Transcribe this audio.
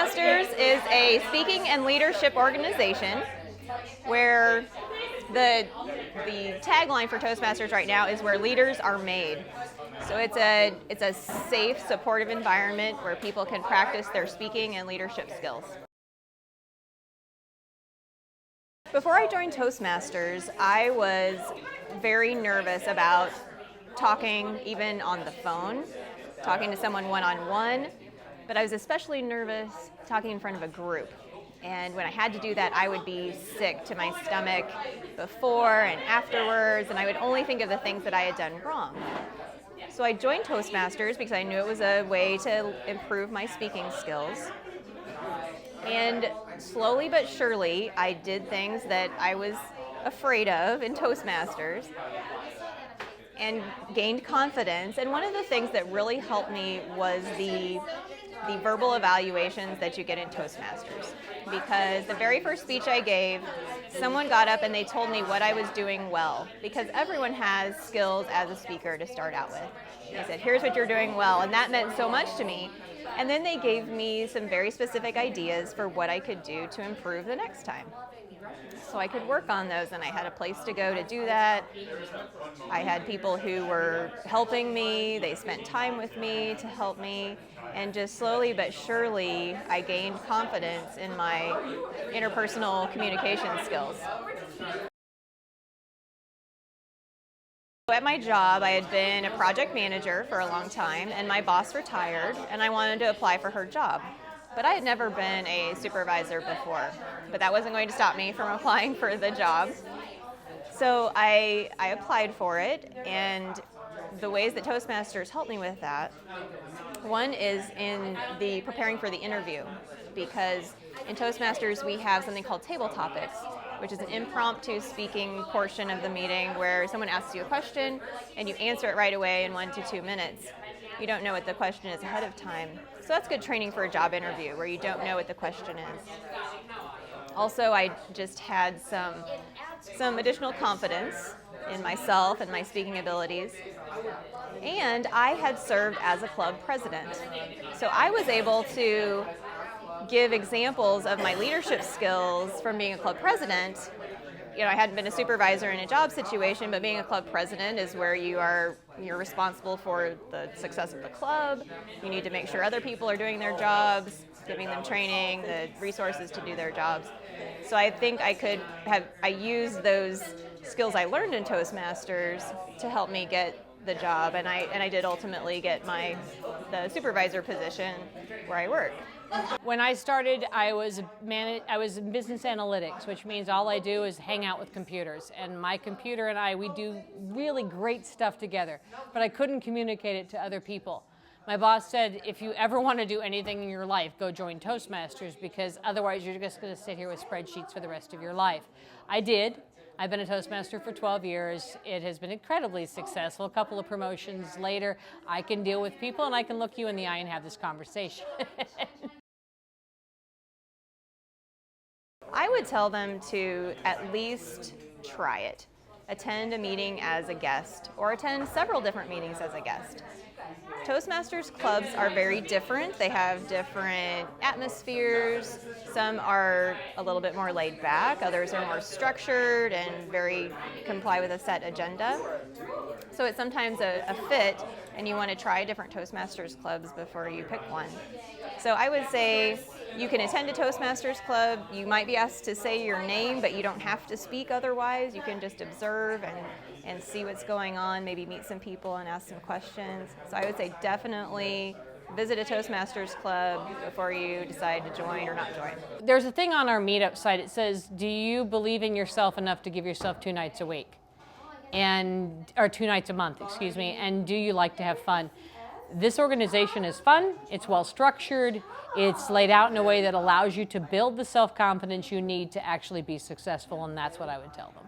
Toastmasters is a speaking and leadership organization where the tagline for Toastmasters right now is where leaders are made. So it's a safe, supportive environment where people can practice their speaking and leadership skills. Before I joined Toastmasters, I was very nervous about talking even on the phone, talking to someone one-on-one, but I was especially nervous talking in front of a group. And when I had to do that, I would be sick to my stomach before and afterwards, and I would only think of the things that I had done wrong. So I joined Toastmasters because I knew it was a way to improve my speaking skills. And slowly but surely, I did things that I was afraid of in Toastmasters and gained confidence. And one of the things that really helped me was the verbal evaluations that you get in Toastmasters. Because the very first speech I gave, someone got up and they told me what I was doing well. Because everyone has skills as a speaker to start out with. They said, here's what you're doing well. And that meant so much to me. And then they gave me some very specific ideas for what I could do to improve the next time. So I could work on those, and I had a place to go to do that. I had people who were helping me. They spent time with me to help me. And just slowly but surely, I gained confidence in my interpersonal communication skills. At my job, I had been a project manager for a long time, and my boss retired, and I wanted to apply for her job. But I had never been a supervisor before, but that wasn't going to stop me from applying for the job. So I applied for it, and the ways that Toastmasters helped me with that, one is in the preparing for the interview, because in Toastmasters we have something called table topics, which is an impromptu speaking portion of the meeting where someone asks you a question and you answer it right away in 1 to 2 minutes. You don't know what the question is ahead of time. So that's good training for a job interview where you don't know what the question is. Also, I just had some additional confidence in myself and my speaking abilities. And I had served as a club president. So I was able to give examples of my leadership skills from being a club president. You know, I hadn't been a supervisor in a job situation, but being a club president is where you're responsible for the success of the club. You need to make sure other people are doing their jobs, giving them training, the resources to do their jobs. So I think I used those skills I learned in Toastmasters to help me get the job, and I did ultimately get the supervisor position where I work. When I started, I was in business analytics, which means all I do is hang out with computers. And my computer and we do really great stuff together, but I couldn't communicate it to other people. My boss said, if you ever want to do anything in your life, go join Toastmasters, because otherwise you're just going to sit here with spreadsheets for the rest of your life. I did. I've been a Toastmaster for 12 years. It has been incredibly successful. A couple of promotions later, I can deal with people and I can look you in the eye and have this conversation. I would tell them to at least try it. Attend a meeting as a guest, or attend several different meetings as a guest. Toastmasters clubs are very different. They have different atmospheres. Some are a little bit more laid back. Others are more structured and very comply with a set agenda. So it's sometimes a fit, and you want to try different Toastmasters clubs before you pick one. So I would say you can attend a Toastmasters club. You might be asked to say your name, but you don't have to speak otherwise. You can just observe and see what's going on, maybe meet some people and ask some questions. So I would say definitely visit a Toastmasters club before you decide to join or not join. There's a thing on our meetup site. It says, do you believe in yourself enough to give yourself 2 nights a week? Or 2 nights a month, excuse me, and do you like to have fun? This organization is fun, it's well structured, it's laid out in a way that allows you to build the self-confidence you need to actually be successful, and that's what I would tell them.